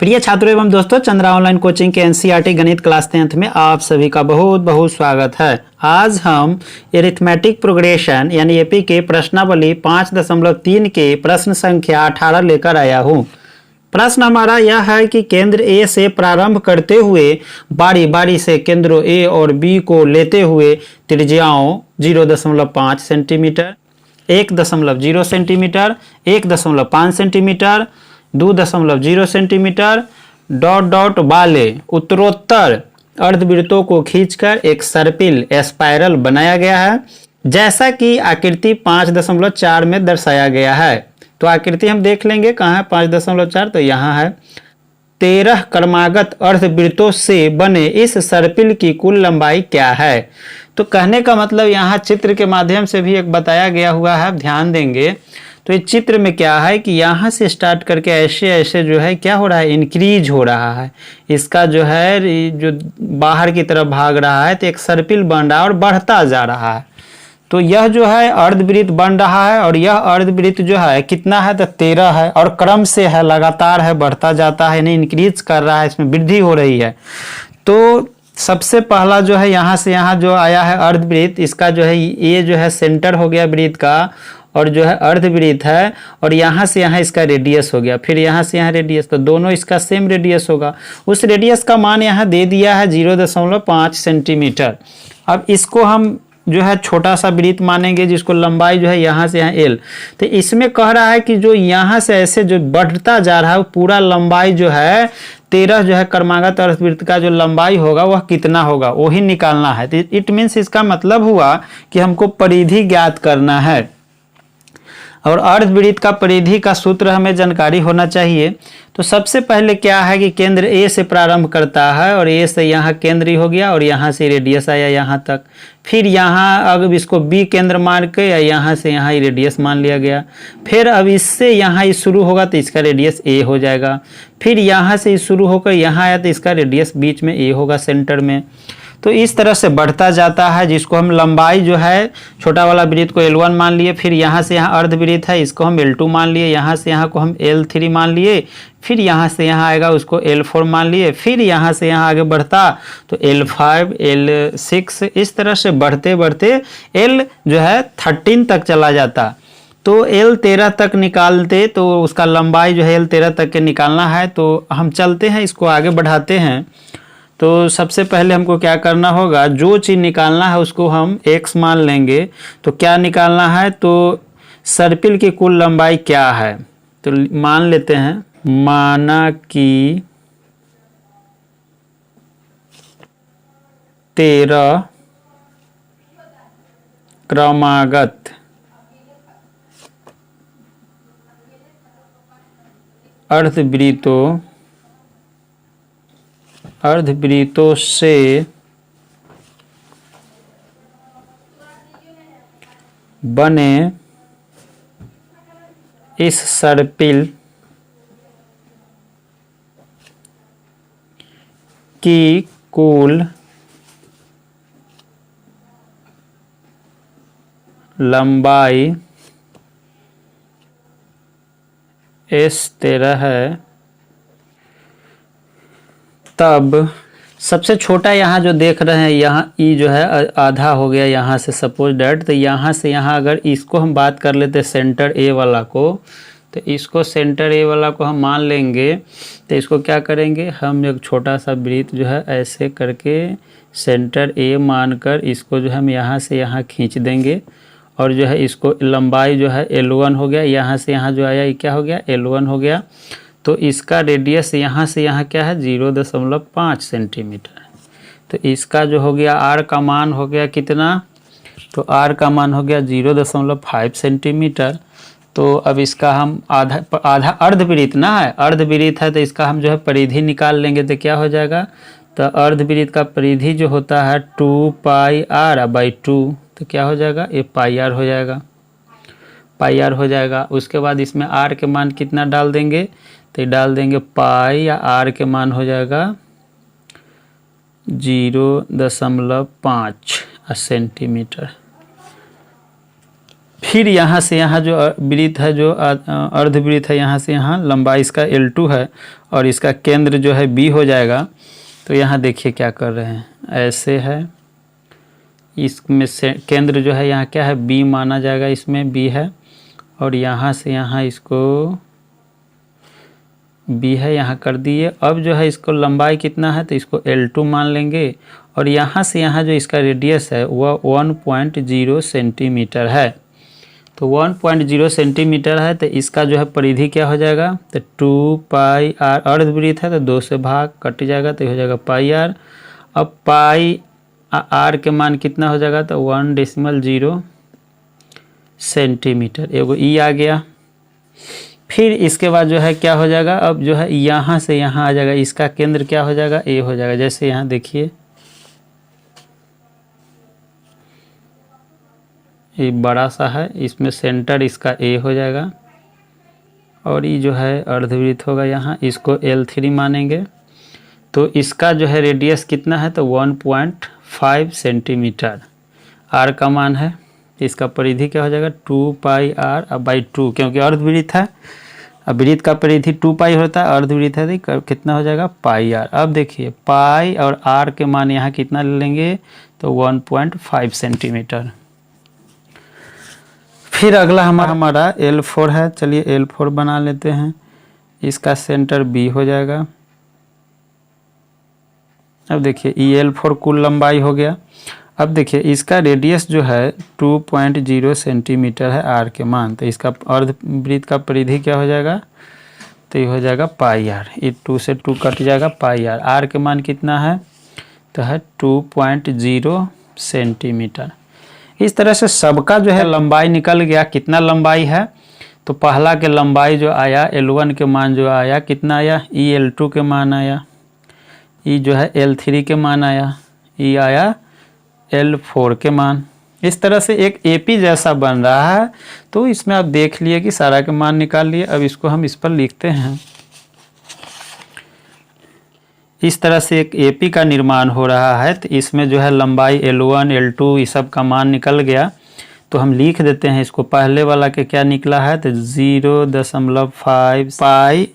प्रिय छात्रों एवं दोस्तों, चंद्रा ऑनलाइन कोचिंग के एनसीईआरटी गणित क्लास 10th में आप सभी का बहुत बहुत स्वागत है। आज हम एरिथमेटिक प्रोग्रेशन यानी एपी के प्रश्नावली 5.3 के प्रश्न संख्या 18 लेकर आया हूँ। प्रश्न हमारा यह है कि केंद्र ए से प्रारंभ करते हुए बारी बारी से केंद्रों ए और बी को लेते हुए त्रिज्याओं 0.5 centimetre, 1.0 centimetre, 1.5 centimetre, 2.0 centimetre dot वाले उत्तरोत्तर अर्धवृत्तों को खींचकर एक सर्पिल स्पाइरल बनाया गया है, जैसा कि आकृति 5.4 में दर्शाया गया है। तो आकृति हम देख लेंगे कहाँ है 5.4, तो यहाँ है। 13 क्रमागत अर्धवृत्तों से बने इस सर्पिल की कुल लंबाई क्या है। तो कहने का मतलब यहाँ चित्र के माध्यम से भी एक बताया गया हुआ है, ध्यान देंगे। तो इस चित्र में क्या है कि यहाँ से स्टार्ट करके ऐसे ऐसे जो है क्या हो रहा है, इंक्रीज हो रहा है। इसका जो है जो बाहर की तरफ भाग रहा है, तो एक सर्पिल बन रहा है और बढ़ता जा रहा है। तो यह जो है अर्धवृत्त बन रहा है और यह अर्धवृत्त जो है कितना है, तो 13 है और क्रम से है, लगातार है, बढ़ता जाता है, यानी इंक्रीज कर रहा है, इसमें वृद्धि हो रही है। तो सबसे पहला जो है यहाँ से यहाँ जो आया है अर्धवृत्त, इसका जो है ये जो है सेंटर हो गया वृत्त का, और जो है अर्धवृत्त है, और यहाँ से यहाँ इसका रेडियस हो गया, फिर यहाँ से यहाँ रेडियस, तो दोनों इसका सेम रेडियस होगा। उस रेडियस का मान यहाँ दे दिया है 0.5 सेंटीमीटर। अब इसको हम जो है छोटा सा वृत्त मानेंगे, जिसको लंबाई जो है यहाँ से यहाँ l। तो इसमें कह रहा है कि जो यहाँ से ऐसे जो बढ़ता जा रहा है वो पूरा लंबाई जो है 13 जो है क्रमागत अर्धवृत्त का जो लंबाई होगा वह कितना होगा, वही निकालना है। तो इट मीन्स इसका मतलब हुआ कि हमको परिधि ज्ञात करना है, और अर्धवृत्त का परिधि का सूत्र हमें जानकारी होना चाहिए। तो सबसे पहले क्या है कि केंद्र ए से प्रारंभ करता है और ए से यहाँ केंद्र हो गया और यहाँ से रेडियस आया यहाँ तक। फिर यहाँ अब इसको बी केंद्र मान के या यहाँ से यहाँ ही रेडियस मान लिया गया। फिर अब इससे यहाँ ही शुरू होगा तो इसका रेडियस ए हो जाएगा। फिर यहाँ से शुरू होकर यहाँ आया तो इसका रेडियस बीच में ए होगा, सेंटर में। तो इस तरह से बढ़ता जाता है, जिसको हम लंबाई जो है छोटा वाला वृत्त को L1 मान लिए, फिर यहाँ से यहाँ अर्धवृत्त है इसको हम L2 मान लिए, यहाँ से यहाँ को हम L3 मान लिए, फिर यहाँ से यहाँ आएगा उसको L4 मान लिए, फिर यहाँ से यहाँ आगे बढ़ता तो L5, L6, इस तरह से बढ़ते बढ़ते L जो है 13 तक चला जाता। तो L13 तक निकालते, तो उसका लंबाई जो है L13 तक के निकालना है। तो हम चलते हैं, इसको आगे बढ़ाते हैं। तो सबसे पहले हमको क्या करना होगा, जो चीज़ निकालना है उसको हम x मान लेंगे। तो क्या निकालना है, तो सर्पिल की कुल लंबाई क्या है। तो मान लेते हैं, माना कि 13 क्रमागत अर्धवृत्तों से बने इस सर्पिल की कुल लंबाई S13 है। तब सबसे छोटा यहाँ जो देख रहे हैं, यहाँ ई जो है आधा हो गया यहाँ से, सपोज डैट। तो यहाँ से यहाँ अगर इसको हम बात कर लेते सेंटर ए वाला को, तो इसको सेंटर ए वाला को हम मान लेंगे। तो इसको क्या करेंगे, हम एक छोटा सा वृत्त जो है ऐसे करके सेंटर ए मानकर इसको जो हम यहाँ से यहाँ खींच देंगे, और जो है इसको लंबाई जो है L1 हो गया, यहाँ से यहाँ जो आया ये क्या हो गया, L1 हो गया। तो इसका रेडियस यहाँ से यहाँ क्या है, 0.5 सेंटीमीटर। तो इसका जो हो गया R का मान हो गया कितना, तो R का मान हो गया 0.5 सेंटीमीटर। तो अब इसका हम आधा अर्धवृत्त ना है, अर्धवृत्त है, तो इसका हम जो है परिधि निकाल लेंगे। तो क्या हो जाएगा, तो अर्धवृत्त का परिधि जो होता है 2πr/2, तो क्या हो जाएगा, ये πr हो जाएगा, πr हो जाएगा। उसके बाद इसमें R के मान कितना डाल देंगे, तो डाल देंगे पाई, या R के मान हो जाएगा 0.5 सेंटीमीटर। फिर यहाँ से यहाँ जो वृत्त है, जो अर्धवृत्त है, यहाँ से यहाँ लंबाई इसका L2 है और इसका केंद्र जो है B हो जाएगा। तो यहाँ देखिए क्या कर रहे हैं, ऐसे है, इसमें से केंद्र जो है यहाँ क्या है, B माना जाएगा, इसमें B है, और यहाँ से यहाँ इसको B है, यहाँ कर दिए। अब जो है इसको लंबाई कितना है, तो इसको L2 मान लेंगे, और यहाँ से यहाँ जो इसका रेडियस है वह 1.0 सेंटीमीटर है। तो 1.0 सेंटीमीटर है, तो इसका जो है परिधि क्या हो जाएगा, तो 2 पाई आर, अर्धवृत्त है तो 2 से भाग कट जाएगा, तो हो जाएगा पाई आर। अब पाई आर के मान कितना हो जाएगा, तो 1.0 सेंटीमीटर, एगो ई आ गया। फिर इसके बाद जो है क्या हो जाएगा, अब जो है यहाँ से यहाँ आ जाएगा, इसका केंद्र क्या हो जाएगा, ए हो जाएगा। जैसे यहाँ देखिए ये बड़ा सा है, इसमें सेंटर इसका ए हो जाएगा, और ये जो है अर्धवृत्त होगा, यहाँ इसको L3 मानेंगे। तो इसका जो है रेडियस कितना है, तो 1.5 सेंटीमीटर आर का मान है। इसका परिधि क्या हो जाएगा, 2 पाई आर अब बाई 2, क्योंकि अर्धवृत्त है, अब वृत्त का परिधि 2 पाई होता है, अर्धवृत्त है तो कितना हो जाएगा, पाई आर। अब देखिए पाई और आर के मान यहाँ कितना ले लेंगे, तो 1.5 सेंटीमीटर। फिर अगला हमारा L4 है, चलिए L4 बना लेते हैं। इसका सेंटर B हो जाएगा। अब देखिए ये L4 कुल लंबाई हो गया। अब देखिए इसका रेडियस जो है 2.0 सेंटीमीटर है आर के मान, तो इसका अर्धवृत्त का परिधि क्या हो जाएगा, तो ये हो जाएगा पाई आर, ये 2 से 2 कट जाएगा, पाई आर। आर के मान कितना है, तो है 2.0 सेंटीमीटर। इस तरह से सबका जो है लंबाई निकल गया। कितना लंबाई है, तो पहला के लंबाई जो आया L1 के मान जो आया कितना आया, ई L2 के मान आया, ई जो है L3 के मान आया, ई आया L4 के मान। इस तरह से एक AP जैसा बन रहा है। तो इसमें आप देख लिए कि सारा के मान निकाल लिए। अब इसको हम इस पर लिखते हैं। इस तरह से एक AP का निर्माण हो रहा है। तो इसमें जो है लंबाई L1 L2 ये सब का मान निकल गया। तो हम लिख देते हैं इसको। पहले वाला के क्या निकला है, तो 0.5 पाई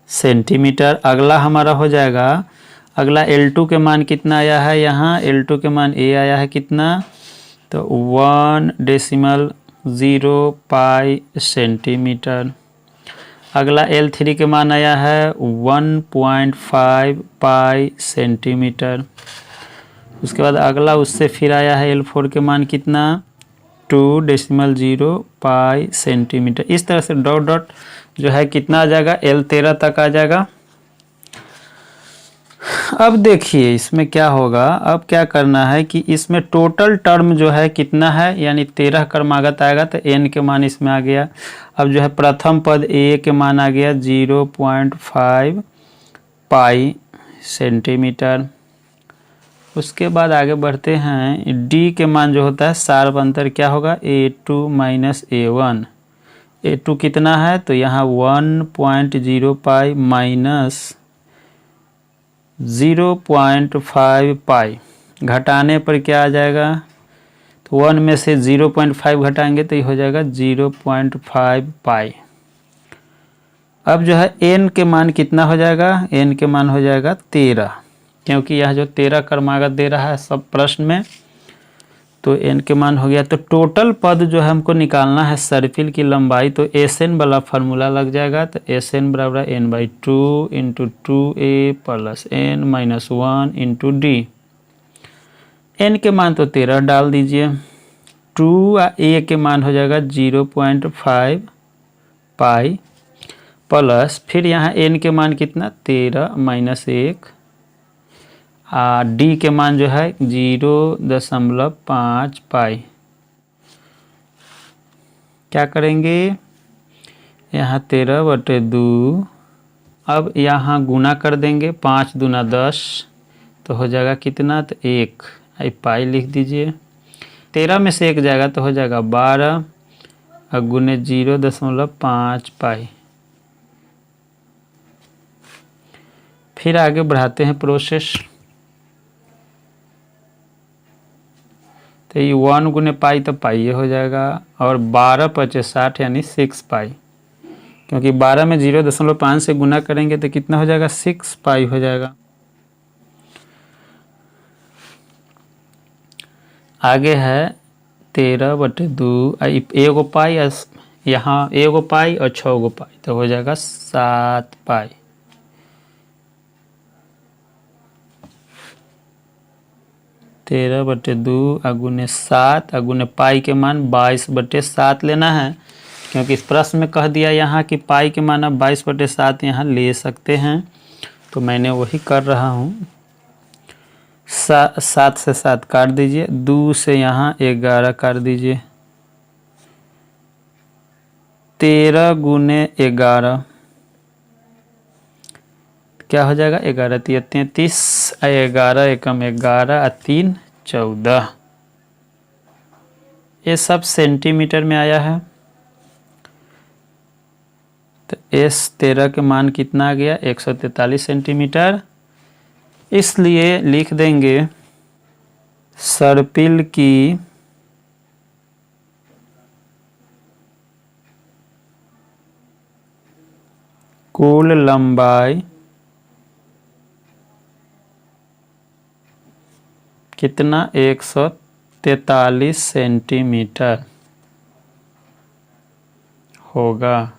सेंटीमीटर। अगला हमारा हो जाएगा, अगला L2 के मान कितना आया है, यहाँ L2 के मान A आया है कितना, तो 1.0 पाई सेंटीमीटर। अगला L3 के मान आया है 1.5 पाई सेंटीमीटर। उसके बाद अगला उससे फिर आया है L4 के मान कितना, 2.0 पाई सेंटीमीटर। इस तरह से डॉट डॉट जो है कितना आ जाएगा, L13 तक आ जाएगा। अब देखिए इसमें क्या होगा, अब क्या करना है कि इसमें टोटल टर्म जो है कितना है, यानी 13 क्रमागत आएगा, तो n के मान इसमें आ गया। अब जो है प्रथम पद A के मान आ गया 0.5 पाई सेंटीमीटर। उसके बाद आगे बढ़ते हैं, D के मान जो होता है सार्व अंतर क्या होगा, A2 माइनस A1। A2 कितना है, तो यहाँ 1.0 पाई माइनस 0.5 पाई, घटाने पर क्या आ जाएगा, तो 1 में से 0.5 घटाएंगे तो ये हो जाएगा 0.5 पाई। अब जो है n के मान कितना हो जाएगा, n के मान हो जाएगा 13, क्योंकि यह जो 13 क्रमागत दे रहा है सब प्रश्न में, तो n के मान हो गया। तो टोटल पद जो है हमको निकालना है सर्पिल की लंबाई, तो Sn वाला फार्मूला लग जाएगा। तो Sn बराबर n/2 into 2a plus n minus 1 into D. n के मान तो 13 डाल दीजिए, 2a के मान हो जाएगा 0.5 पाई प्लस फिर यहाँ n के मान कितना 13 माइनस 1, डी के मान जो है 0.5 पाई। क्या करेंगे, यहाँ 13/2, अब यहाँ गुना कर देंगे, 5 दूना 10, तो हो जाएगा कितना, तो 1, पाई लिख दीजिए। 13 में से 1 जाएगा तो हो जाएगा 12 और गुने 0.5 पाई। फिर आगे बढ़ाते हैं प्रोसेस। तो ये 1 गुने पाई तो पाई हो जाएगा, और 12 पचे 60 यानी 6 पाई, क्योंकि 12 में 0.5 से गुना करेंगे तो कितना हो जाएगा, 6 पाई हो जाएगा। आगे है 13/2, एगो पाई, यहाँ एगो पाई और 6 गो पाई, तो हो जाएगा 7 पाई। तेरह बटे 2 अगुने 7 अगुने पाई के मान 22/7 लेना है, क्योंकि इस प्रश्न में कह दिया यहाँ कि पाई के मान आप 22/7 यहाँ ले सकते हैं, तो मैंने वही कर रहा हूँ। 7 से 7 काट दीजिए, 2 से यहाँ 11 काट दीजिए, 13 गुने 11 क्या हो जाएगा, 11 × 33, 11 एकम 11 और 3 14। ये सब सेंटीमीटर में आया है, तो इस 13 के मान कितना आ गया, 143 सेंटीमीटर। इसलिए लिख देंगे सर्पिल की कुल लंबाई कितना, 143 सेंटीमीटर होगा।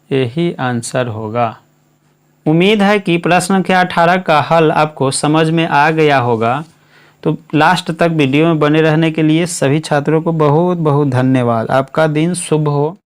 यही आंसर होगा। उम्मीद है कि प्रश्न संख्या 18 का हल आपको समझ में आ गया होगा। तो लास्ट तक वीडियो में बने रहने के लिए सभी छात्रों को बहुत बहुत धन्यवाद। आपका दिन शुभ हो।